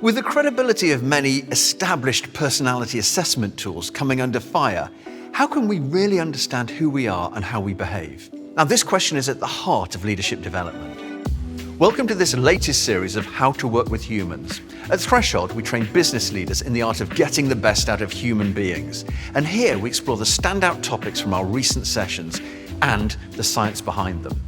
With the credibility of many established personality assessment tools coming under fire, how can we really understand who we are and how we behave? Now, this question is at the heart of leadership development. Welcome to this latest series of How to Work with Humans. At Threshold, we train business leaders in the art of getting the best out of human beings. And here we explore the standout topics from our recent sessions and the science behind them.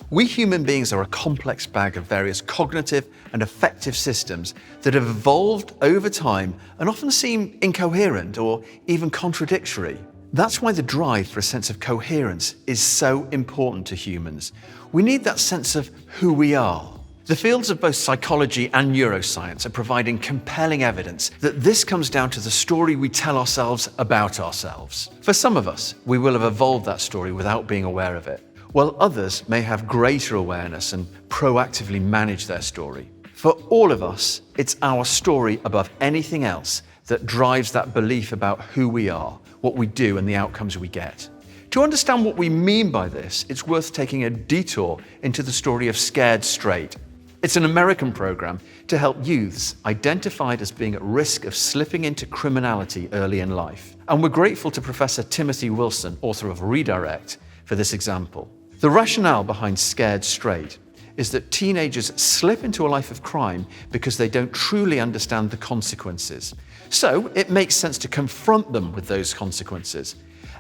We human beings are a complex bag of various cognitive and affective systems that have evolved over time and often seem incoherent or even contradictory. That's why the drive for a sense of coherence is so important to humans. We need that sense of who we are. The fields of both psychology and neuroscience are providing compelling evidence that this comes down to the story we tell ourselves about ourselves. For some of us, we will have evolved that story without being aware of it, while others may have greater awareness and proactively manage their story. For all of us, it's our story above anything else that drives that belief about who we are, what we do, and the outcomes we get. To understand what we mean by this, it's worth taking a detour into the story of Scared Straight. It's an American program to help youths identified as being at risk of slipping into criminality early in life. And we're grateful to Professor Timothy Wilson, author of Redirect, for this example. The rationale behind Scared Straight is that teenagers slip into a life of crime because they don't truly understand the consequences. So it makes sense to confront them with those consequences.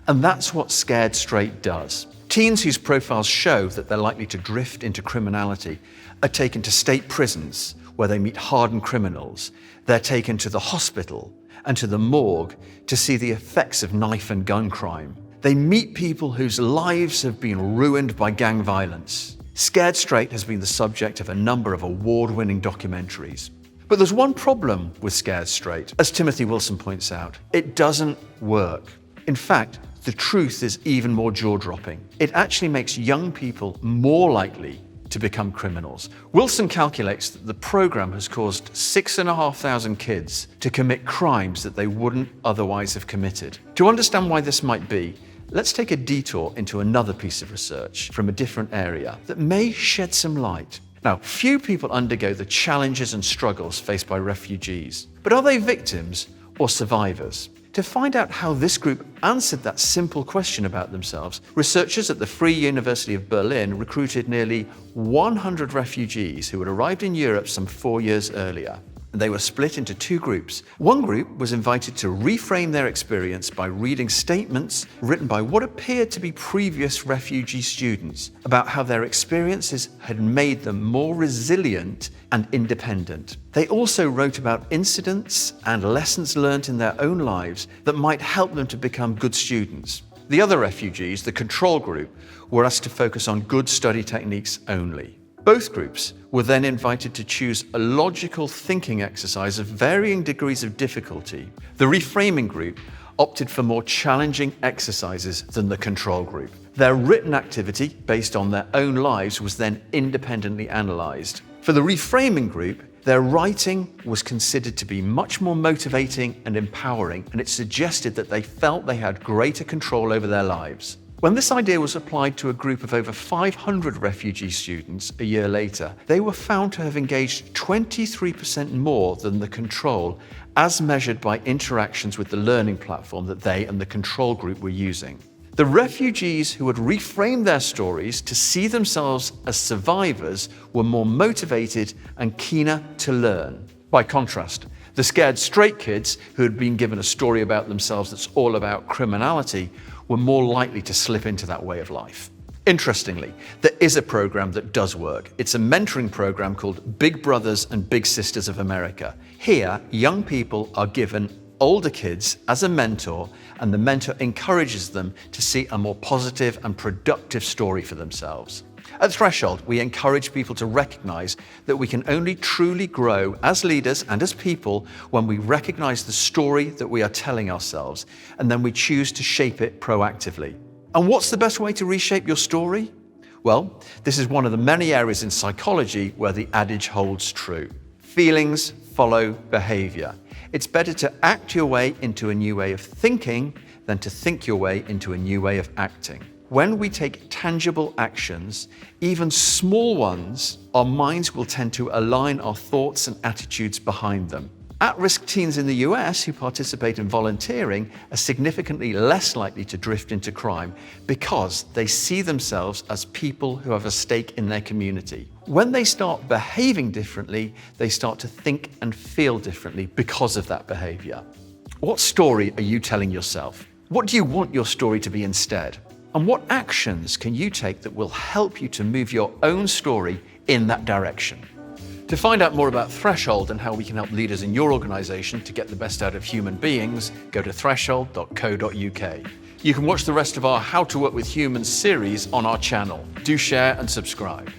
And that's what Scared Straight does. Teens whose profiles show that they're likely to drift into criminality are taken to state prisons where they meet hardened criminals. They're taken to the hospital and to the morgue to see the effects of knife and gun crime. They meet people whose lives have been ruined by gang violence. Scared Straight has been the subject of a number of award-winning documentaries. But there's one problem with Scared Straight. As Timothy Wilson points out, it doesn't work. In fact, the truth is even more jaw-dropping. It actually makes young people more likely to become criminals. Wilson calculates that the program has caused 6,500 kids to commit crimes that they wouldn't otherwise have committed. To understand why this might be, let's take a detour into another piece of research from a different area that may shed some light. Now, few people undergo the challenges and struggles faced by refugees, but are they victims or survivors? To find out how this group answered that simple question about themselves, researchers at the Free University of Berlin recruited nearly 100 refugees who had arrived in Europe some 4 years earlier. They were split into two groups. One group was invited to reframe their experience by reading statements written by what appeared to be previous refugee students about how their experiences had made them more resilient and independent. They also wrote about incidents and lessons learned in their own lives that might help them to become good students. The other refugees, the control group, were asked to focus on good study techniques only. Both groups were then invited to choose a logical thinking exercise of varying degrees of difficulty. The reframing group opted for more challenging exercises than the control group. Their written activity, based on their own lives, was then independently analysed. For the reframing group, their writing was considered to be much more motivating and empowering, and it suggested that they felt they had greater control over their lives. When this idea was applied to a group of over 500 refugee students a year later, they were found to have engaged 23% more than the control, as measured by interactions with the learning platform that they and the control group were using. The refugees who had reframed their stories to see themselves as survivors were more motivated and keener to learn. By contrast, the Scared Straight kids, who had been given a story about themselves that's all about criminality, were more likely to slip into that way of life. Interestingly, there is a program that does work. It's a mentoring program called Big Brothers and Big Sisters of America. Here, young people are given older kids as a mentor, and the mentor encourages them to see a more positive and productive story for themselves. At Threshold, we encourage people to recognize that we can only truly grow as leaders and as people when we recognize the story that we are telling ourselves, and then we choose to shape it proactively. And what's the best way to reshape your story? Well, this is one of the many areas in psychology where the adage holds true. Feelings follow behavior. It's better to act your way into a new way of thinking than to think your way into a new way of acting. When we take tangible actions, even small ones, our minds will tend to align our thoughts and attitudes behind them. At-risk teens in the US who participate in volunteering are significantly less likely to drift into crime because they see themselves as people who have a stake in their community. When they start behaving differently, they start to think and feel differently because of that behavior. What story are you telling yourself? What do you want your story to be instead? And what actions can you take that will help you to move your own story in that direction? To find out more about Threshold and how we can help leaders in your organization to get the best out of human beings, go to threshold.co.uk. You can watch the rest of our How to Work with Humans series on our channel. Do share and subscribe.